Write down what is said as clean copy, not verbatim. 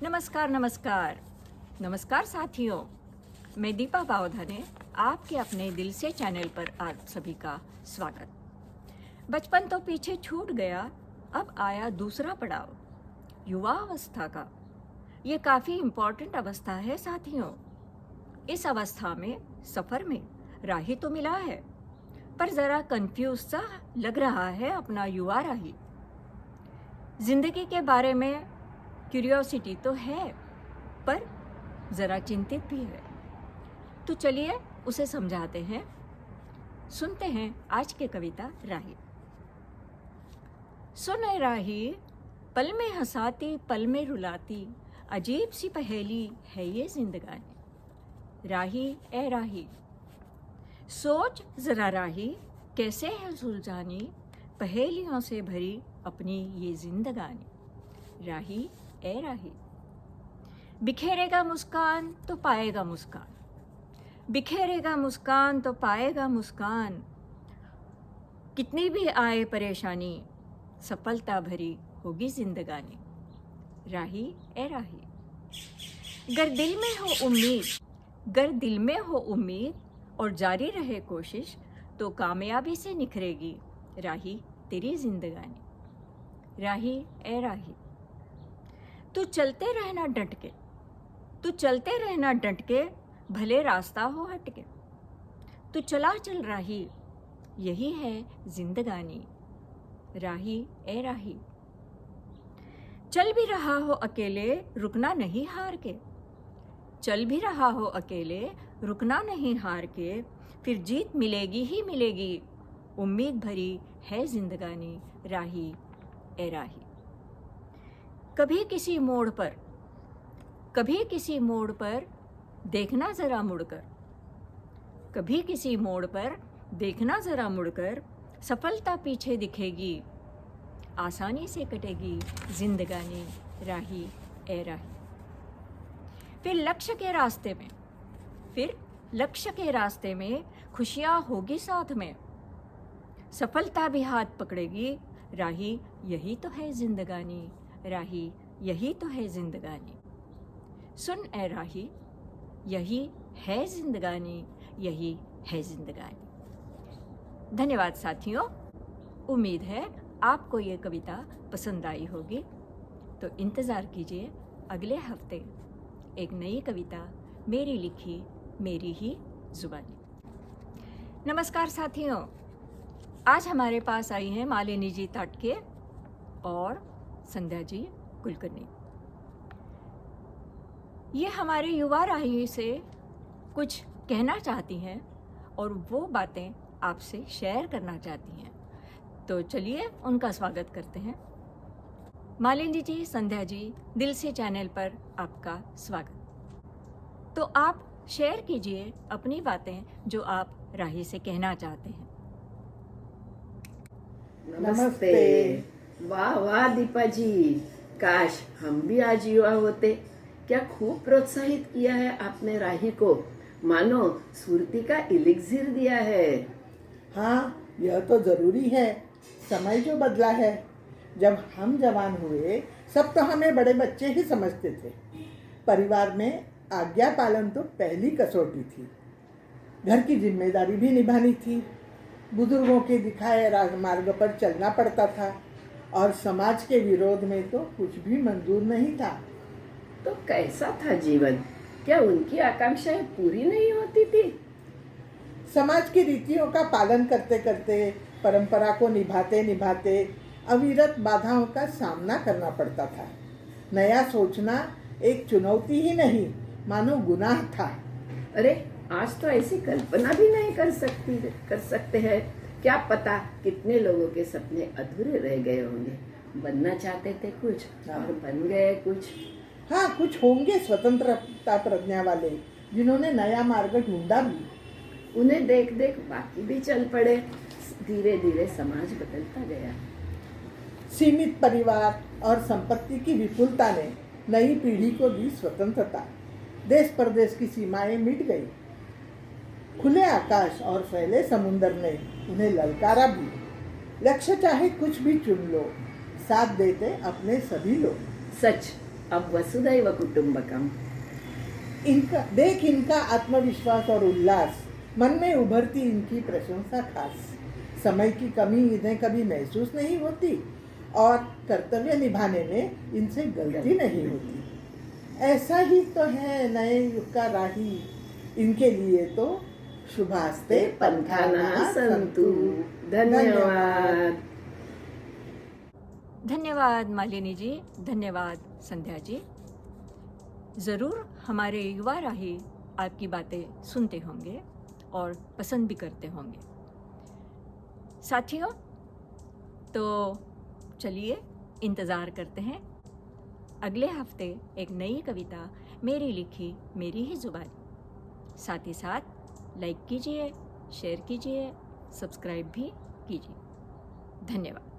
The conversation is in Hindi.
नमस्कार नमस्कार नमस्कार साथियों, मैं दीपा बावधाने आपके अपने दिल से चैनल पर आप सभी का स्वागत। बचपन तो पीछे छूट गया, अब आया दूसरा पड़ाव, युवा अवस्था का। ये काफ़ी इम्पोर्टेंट अवस्था है साथियों। इस अवस्था में सफ़र में राही तो मिला है, पर ज़रा कंफ्यूज सा लग रहा है अपना युवा राही। जिंदगी के बारे में क्यूरियोसिटी तो है, पर ज़रा चिंतित भी है। तो चलिए उसे समझाते हैं। सुनते हैं आज के कविता राही। सुने राही, पल में हंसाती पल में रुलाती, अजीब सी पहेली है ये जिंदगानी। राही ए राही, सोच ज़रा राही, कैसे है सुलझानी पहेलियों से भरी अपनी ये जिंदगानी। राही ए राही, बिखेरेगा मुस्कान तो पाएगा मुस्कान, बिखेरेगा मुस्कान तो पाएगा मुस्कान। कितनी भी आए परेशानी, सफलता भरी होगी जिंदगानी। राही ए राही, गर दिल में हो उम्मीद, गर दिल में हो उम्मीद और जारी रहे कोशिश, तो कामयाबी से निखरेगी राही तेरी जिंदगानी। राही ए राही, तू चलते रहना डट के, तू चलते रहना डट के, भले रास्ता हो हटके। तू चला चल राही, यही है जिंदगानी। राही ए राही, चल भी रहा हो अकेले, रुकना नहीं हार के। चल भी रहा हो अकेले, रुकना नहीं हार के, फिर जीत मिलेगी ही मिलेगी, उम्मीद भरी है जिंदगानी। राही ए राही, कभी किसी मोड़ पर, कभी किसी मोड़ पर देखना ज़रा मुड़कर, कभी किसी मोड़ पर देखना ज़रा मुड़कर, सफलता पीछे दिखेगी, आसानी से कटेगी जिंदगानी। राही ए राही, फिर लक्ष्य के रास्ते में, फिर लक्ष्य के रास्ते में खुशियाँ होगी साथ में, सफलता भी हाथ पकड़ेगी। राही यही तो है जिंदगानी। राही यही तो है जिंदगानी। सुन ए राही, यही है जिंदगानी, यही है जिंदगानी। धन्यवाद साथियों, उम्मीद है आपको ये कविता पसंद आई होगी। तो इंतज़ार कीजिए अगले हफ्ते एक नई कविता, मेरी लिखी मेरी ही जुबानी। नमस्कार साथियों, आज हमारे पास आई हैं मालिनी जी ताटके और संध्या जी कुलकर्णी। ये हमारे युवा राही से कुछ कहना चाहती हैं और वो बातें आपसे शेयर करना चाहती हैं। तो चलिए उनका स्वागत करते हैं। मालिनी जी, संध्या जी, दिल से चैनल पर आपका स्वागत। तो आप शेयर कीजिए अपनी बातें जो आप राही से कहना चाहते हैं। नमस्ते। वाह वाह दीपा जी, काश हम भी आज युवा होते। क्या खूब प्रोत्साहित किया है आपने राही को, मानो स्फूर्ति का इलिक्सिर दिया है। हाँ, यह तो जरूरी है। समय जो बदला है, जब हम जवान हुए सब तो हमें बड़े बच्चे ही समझते थे। परिवार में आज्ञा पालन तो पहली कसौटी थी। घर की जिम्मेदारी भी निभानी थी, बुजुर्गों के दिखाए राजमार्ग पर चलना पड़ता था और समाज के विरोध में तो कुछ भी मंजूर नहीं था। तो कैसा था जीवन? क्या उनकी आकांक्षाएं पूरी नहीं होती थी? समाज की रीतियों का पालन करते करते, परंपरा को निभाते निभाते अविरत बाधाओं का सामना करना पड़ता था। नया सोचना एक चुनौती ही नहीं, मानो गुनाह था। अरे आज तो ऐसी कल्पना भी नहीं कर सकते हैं। क्या पता कितने लोगों के सपने अधूरे रह गए होंगे। बनना चाहते थे कुछ और बन गए कुछ। हाँ, कुछ होंगे स्वतंत्रता प्रज्ञा वाले जिन्होंने नया मार्ग ढूंढा भी। उन्हें देख देख बाकी भी चल पड़े। धीरे धीरे समाज बदलता गया। सीमित परिवार और संपत्ति की विपुलता ने नई पीढ़ी को दी स्वतंत्रता। देश परदेश की सीमाएं मिट गई। खुले आकाश और फैले समुंदर ने उन्हें ललकारा भी। लक्ष्य चाहे कुछ भी चुन लो, साथ देते अपने सभी लोग। सच, अब वसुधैव कुटुंबकम। इनका आत्मविश्वास और उल्लास, मन में उभरती इनकी प्रशंसा खास। समय की कमी इन्हें कभी महसूस नहीं होती और कर्तव्य निभाने में इनसे गलती नहीं होती। ऐसा ही तो है नए युग का राही, इनके लिए तो शुभास्ते पंथाना संतु। धन्यवाद। धन्यवाद मालिनी जी, धन्यवाद संध्या जी। ज़रूर हमारे युवा राही आपकी बातें सुनते होंगे और पसंद भी करते होंगे। साथियों, तो चलिए इंतज़ार करते हैं अगले हफ्ते एक नई कविता, मेरी लिखी मेरी ही ज़ुबानी। साथ ही साथ लाइक कीजिए, शेयर कीजिए, सब्सक्राइब भी कीजिए। धन्यवाद।